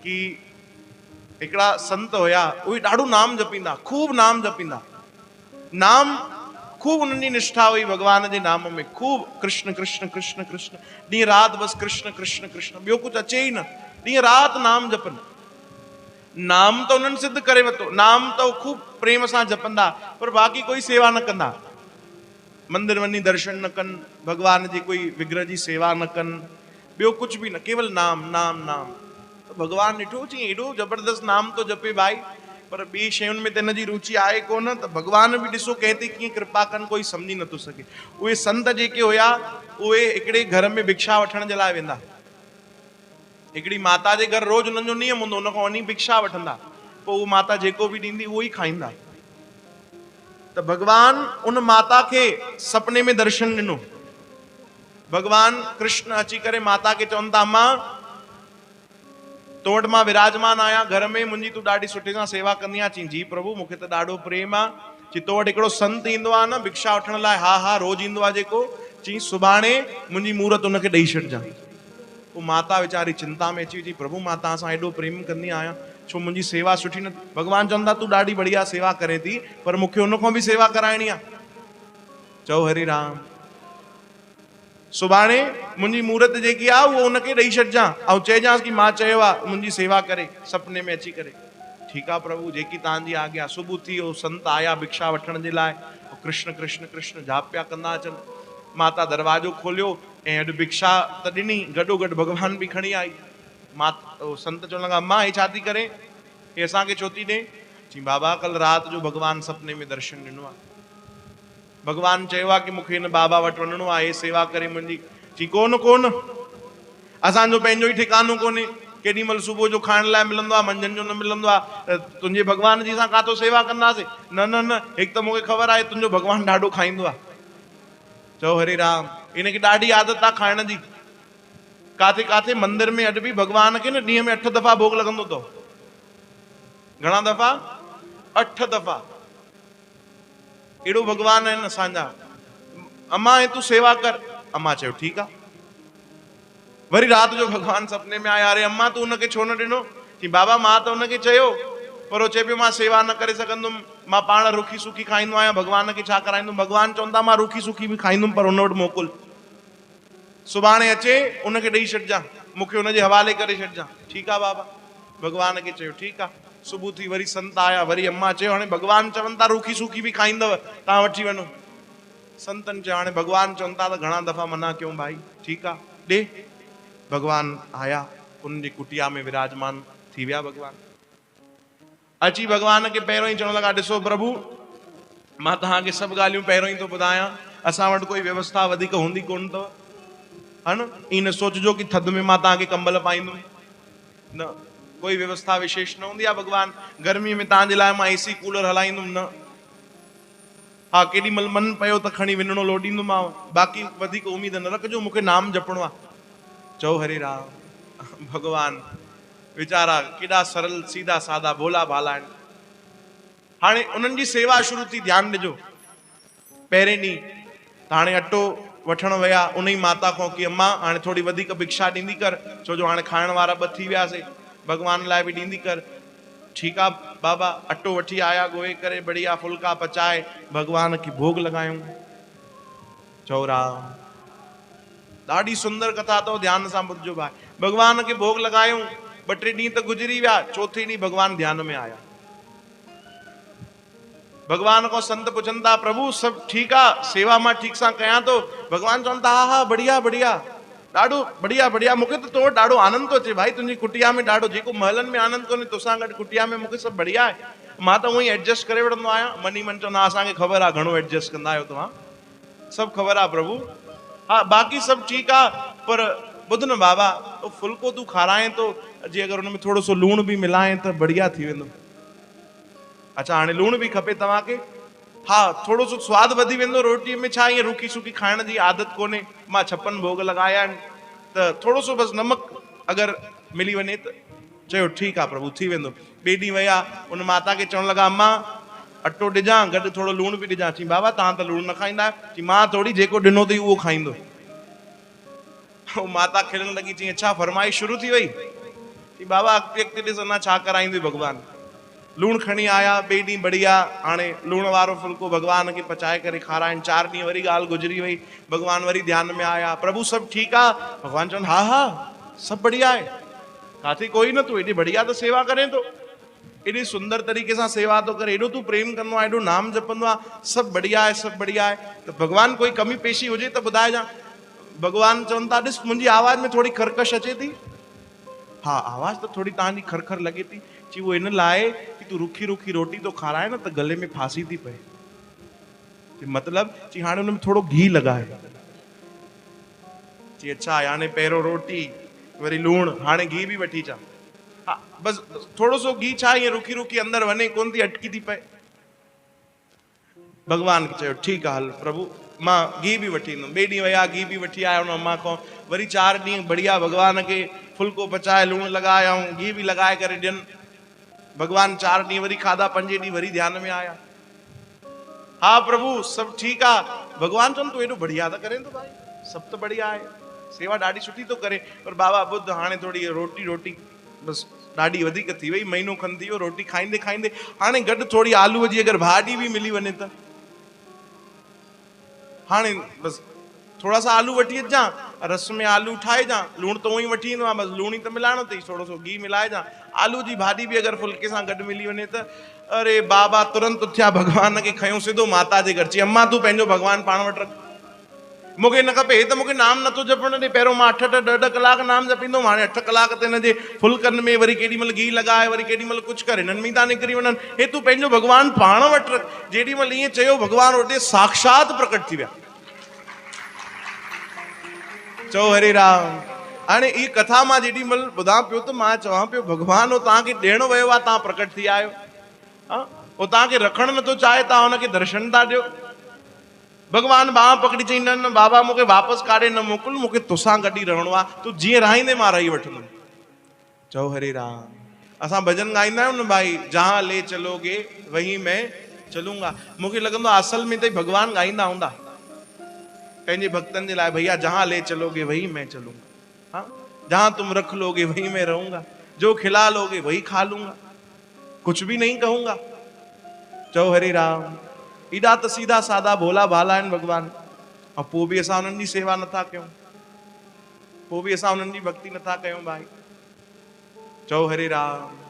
कि हिकिड़ा संत हुया, उहे ॾाढो नाम जपींदा, खूब नाम जपींदा, नाम खूब उन्हनि जी निष्ठा हुई भगवान जे नाम में, खूब कृष्ण कृष्ण कृष्ण कृष्ण, ॾींहं राति बसि कृष्ण कृष्ण कृष्ण, ॿियो कुझु अचे ई न, ॾींहं राति नाम जपनि। नाम तो उन्हनि सिद्ध करे वरितो, नाम तो खूब प्रेम सां जपंदा, पर बाक़ी कोई सेवा न कंदा, मंदिर वञी दर्शन न कनि, भगवान जी कोई विग्रह जी सेवा न कनि, ॿियो कुझु बि न, केवल नाम नाम नाम। तो भगवान ॾिठो चई एॾो जबरदस्त नाम तो जपे भाई, पर ॿी शयुनि में त हिन जी रुचि आहे कोन, त भगवान बि ॾिसो कंहिं ते कीअं कृपा कनि, कोई सम्झी नथो सघे। उहे संत जेके हुया, उहे हिकिड़े घर में भिक्षा वठण जे लाइ वेंदा, हिकिड़ी माता जे घर रोज़ उन्हनि जो नियम हूंदो, उन खां वञी भिक्षा वठंदा, पोइ उहा माता जेको बि ॾींदी उहो ई खाईंदा। त भगवान उन माता खे सपने में दर्शन ॾिनो, भगवान कृष्ण अची करे माता खे चवनि था, मां तो वटि मां विराजमान आहियां घर में, मुंहिंजी तूं ॾाढी सुठे सां सेवा कंदी आहीं। चई जी प्रभु, मूंखे त ॾाढो प्रेम आहे। चई तो वटि हिकिड़ो संत ईंदो आहे न भिक्षा वठण लाइ, हा हा रोज़ ईंदो आहे जेको, चई सुभाणे मुंहिंजी मूरत उनखे ॾेई छॾिजांइ। पोइ माता वीचारी चिंता में अची, प्रभु मां तव्हां सां एॾो प्रेम कंदी आहियां, छो मुंहिंजी सेवा सुठी न? भगवान चवंदा तूं ॾाढी बढ़िया सेवा करे थी, पर मूंखे उन खां बि सेवा कराइणी आहे। चओ हरे राम, सुभाणे मुंहिंजी मूरत जेकी आहे उहो उनखे ॾेई छॾिजां, ऐं चइजांसि कि मां चयो आहे मुंहिंजी सेवा करे, सपने में अची करे। ठीकु आहे प्रभु, जेकी तव्हांजी आज्ञा। सुबुह थी वियो, संत आया भिक्षा वठण जे लाइ, कृष्ण कृष्ण कृष्ण जाप पिया कंदा अचनि। माता दरवाजो खोलियो ऐं अॼु भिक्षा त ॾिनी, गॾोगॾु भगवान बि खणी आई। संत चवण लॻा, मां हे छा थी करे, हे असांखे छो थी ॾे? चई बाबा कल राति जो भगवान सपने में दर्शन ॾिनो आहे, भगवान चयो आहे कि मूंखे हिन बाबा वटि वञिणो आहे, हे सेवा करे मुंहिंजी। चई कोन कोन, असांजो पंहिंजो ई ठिकानो कोन्हे, केॾी महिल सुबुह जो खाइण लाइ मिलंदो आहे, मंझंदि जो न मिलंदो आहे, तुंहिंजे भगवान जी असां काथो सेवा कंदासीं? न न न, हिकु त मूंखे ख़बर आहे तुंहिंजो भगवान ॾाढो खाईंदो आहे। चओ हरे राम, इनखे ॾाढी आदत आहे खाइण जी। काथे काथे मंदिर में अॼु बि भगवान खे न ॾींहं में 8 दफ़ा भोग लॻंदो अथव। घणा दफ़ा? 8 दफ़ा। एड़ो भगवान आहिनि असांजा। अम्मा हे तूं सेवा कर, अम्मा चयो ठीकु आहे। वरी राति जो भगवान सपने में आया, अरे अम्मा तूं उनखे छो न ॾिनो? कि बाबा मां त उनखे चयो, पर वो चए पियो मां सेवा न करे सघंदुमि, मां पाण रुखी सुखी खाईंदो आहियां, भगवान खे छा कराईंदुमि? भगवान चवंदा मां रुखी सुखी बि खाईंदुमि, पर उन वटि मोकिल, सुभाणे अचे उनखे ॾेई छॾिजां, मूंखे उनजे हवाले करे छॾिजां। ठीकु आहे बाबा, भगवान खे चयो ठीकु आहे। सुबुह थी वरी संत आया, वरी अम्मा चयो हाणे भगवान चवनि था रुखी सुखी बि खाईंदव, तव्हां वठी वञो। संतनि चयो हाणे भगवान चवनि था त घणा दफ़ा मना कयूं भाई, ठीकु आहे ॾे। भगवान आया, उनजी कुटिया में विराजमान थी विया भगवान। अची भगवान खे पहिरियों ई चवण लॻा, ॾिसो प्रभु मां तव्हांखे सभु ॻाल्हियूं पहिरियों ई थो ॿुधायां, असां वटि कोई व्यवस्था वधीक हूंदी कोन अथव, है न? ईअं न सोचिजो कि थधि में मां तव्हांखे कंबल पाईंदुमि, न, कोई व्यवस्था विशेष न हूंदी आहे। भगवान गर्मीअ में तव्हांजे लाइ मां एसी कूलर हलाईंदुमि न, हा केॾी महिल मन पियो त खणी विञिणो लोॾींदोमांव, बाक़ी वधीक उमेद न रखिजो, मूंखे नाम जपणो आहे। चओ हरे राम। भगवान वीचारा केॾा सरल सीधा सादा भोला भाला आहिनि। हाणे उन्हनि जी सेवा शुरू थी, ध्यानु ॾिजो। पहिरें ॾींहुं त हाणे अटो वठण विया उन ई माता खां कि अम्मा हाणे थोड़ी वधीक भिक्षा ॾींदी कर, छो जो हाणे खाइण वारा 2 थी वियासीं, भगवान लाइ बि ॾींदी कर। ठीकु आहे बाबा, अटो वठी आया, ॻोहे करे बढ़िया फुल्का पचाए भगवान खे भोग लॻायूं। चओ राम, ॾाढी सुंदर कथा अथव, ध्यान सां ॿुधजो भाई। भगवान खे भोग लॻायूं, 2-3 ॾींहं त गुज़री विया, चौथे ॾींहुं भगवान ध्यान में आया। भगवान को संत पुछनि था, प्रभु सभु ठीकु आहे, सेवा मां ठीक सां कयां थो? भगवान चवनि था, हा हा बढ़िया बढ़िया, ॾाढो बढ़िया बढ़िया, मूंखे त तो वटि ॾाढो आनंद थो अचे भाई, तुंहिंजी कुटिया में ॾाढो, जेको महलनि में आनंद कोन्हे तोसां गॾु कुटिया में मूंखे सभु बढ़िया आहे। मां त उअं ई एडजस्ट करे वठंदो आहियां। मनी मन चवंदा असांखे ख़बर आहे घणो एडजस्ट कंदा आहियो तव्हां, सभु ख़बर आहे प्रभु, हा बाक़ी सभु ठीकु आहे, पर ॿुध न बाबा, तो फुल्को तूं खाराए थो, जे अगरि हुन में थोरो सो लूण बि मिलाए त बढ़िया थी वेंदो। अच्छा हाणे लूण बि खपे तव्हांखे? हा थोरो सो स्वादु वधी वेंदो रोटीअ में, छा ईअं रुखी सुखी खाइण जी आदत कोन्हे, मां 56 भोग लॻाया आहिनि, त थोरो सो बसि नमक अगरि मिली वञे त। चयो ठीकु आहे प्रभु, थी वेंदो। ॿिए ॾींहुं विया, उन माता खे चवण लॻा, अम्मा अटो ॾिजां, गॾु थोरो लूण बि ॾिजां। चई बाबा तव्हां त लूण न खाईंदा आहियो। चई मां थोरी, जेको ॾिनो अथई उहो खाईंदो। माता खिलण लॻी, चई अच्छा फरमाइश शुरू थी वई? कि बाबा अॻिते अॻिते ॾिस अञा छा कराईंदे भॻवानु। लूण खणी आया, ॿिए ॾींहुं बढ़िया हाणे लूण वारो फुल्को भॻवान खे पचाए करे खाराइनि। 4 ॾींहं वरी ॻाल्हि गुज़री वई, भॻवान वरी ध्यान में आया, प्रभु सभु ठीकु आहे? भॻवान चवनि हा हा सभु बढ़िया आहे। काथे कोई न, तूं एॾी बढ़िया त सेवा करे थो, एॾी सुंदर तरीक़े सां सेवा थो करे, एॾो तूं प्रेम कंदो आहे, एॾो नाम जपंदो आहे, सभु बढ़िया आहे सभु बढ़िया आहे। त भॻवान कोई कमी पेशी हुजे त ॿुधाइजां। भॻवान चवनि था ॾिस मुंहिंजी आवाज़ में थोड़ी खरकश अचे थी। हाँ आवाज़ तो थोड़ी तव्हांजी खरखर लगे थी। जी वो इन लाए कि तू रुखी रुखी रोटी तो खाराए न त गले में फांसी थी पए। मतलब जी हाणे उन में थोड़ो घी लगाए। जी अच्छा यानी पहिरों रोटी वरी लूण हाणे घी भी वठी चा। हाँ बस थोड़ो सो घी छा ये रुखी रुखी अंदर वने कोन थी, अटकी थी पए। भगवान खे चयो ठीक आहे हल प्रभु मां घी भी वठी ईंदुमि। ॿिए ॾींहुं विया घी भी वठी आया उन अम्मा खां। वरी 4 ॾींहं बढ़िया भगवान खे फुल्को पचाए लूण लगाए ऐं घी भी लगाए करे ॾियनि। भगवान 4 ॾींहं वरी खाधा, 5 ॾींहं वरी ध्यान में आया। हाँ प्रभु सब ठीक आ। भगवान चवनि तूं एॾो बढ़िया था करें तो भाई, सब तो बढ़िया आहे, सेवा ॾाढी सुठी तो करे, पर बाबा ॿुध हाणे थोड़ी रोटी बस ॾाढी वधीक थी वई, महीनो खन थी वियो रोटी खाईंदे खाईंदे। हाणे गॾु थोड़ी आलूअ जी अगर भाॼी भी मिली वञे त हाणे बस थोड़ा सा आलू वठी अचां, रस में आलू ठाहे जा, लूण तो वही वठी ईंदो आहे, बस लूण ही तो मिलाइणो अथई, थोड़ो सो घी मिलाए जा, आलू जी भाॼी भी अगर फुल्के सां गॾु मिली वञे त अरे बाबा तुरंत उथिया, भगवान खे खयूं सिधो माता जे घर। चई अम्मा तूं पंहिंजो भगवान पाण वटि रख, मूंखे न खपे, हे त मूंखे नाम नथो जपण ॾे। पहिरों मां 8-8 ॾह कलाक नाम जपींदो, हाणे 8 कलाक ते हिन जे फुल्कनि में वरी केॾी महिल घी लॻाए, वरी केॾी महिल कुझु कर, हिननि में था निकिरी वञनि। हे तूं पंहिंजो भगवान पाण वटि रख। जेॾी महिल ईअं चयो भगवान उते साक्षात प्रकट थी विया। चओ हरे राम। हाणे ई कथा मां जेॾी महिल ॿुधां पियो त मां चवां पियो भगवान हो तव्हांखे ॾियण वियो आहे, तव्हां प्रकट थी आयो। हो तव्हांखे रखण नथो चाहे, तव्हां हुनखे दर्शन था ॾियो। भगवान बाह पकड़ी चई न न बाबा मूंखे वापसि काॾे न मोकिल, मूंखे तोसां गॾु ई रहणो आहे, तूं जीअं रहाईंदे मां रही वठंदुमि। चओ हरे राम। असां भजन गाईंदा आहियूं न भाई, जहां ले चलोगे वहीं मैं चलूंगा। मूंखे लॻंदो आहे असल में त भगवान गाईंदा हूंदा पंहिंजे भक्तनि जे लाइ, भैया जहां ले चलोगे वहीं मैं चलूंगा, हाँ जहां तुम रख लोगे वहीं मैं रहूंगा, जो खिला लोगे वही खा लूंगा, कुछ भी नहीं कहूंगा। चओ हरे राम। एॾा त सीधा सादा भोला भाला आहिनि भगवान, ऐं पोइ बि असां उन्हनि जी सेवा नथा कयूं, पोइ बि असां उन्हनि जी भक्ति नथा कयूं भाई। चओ हरे राम।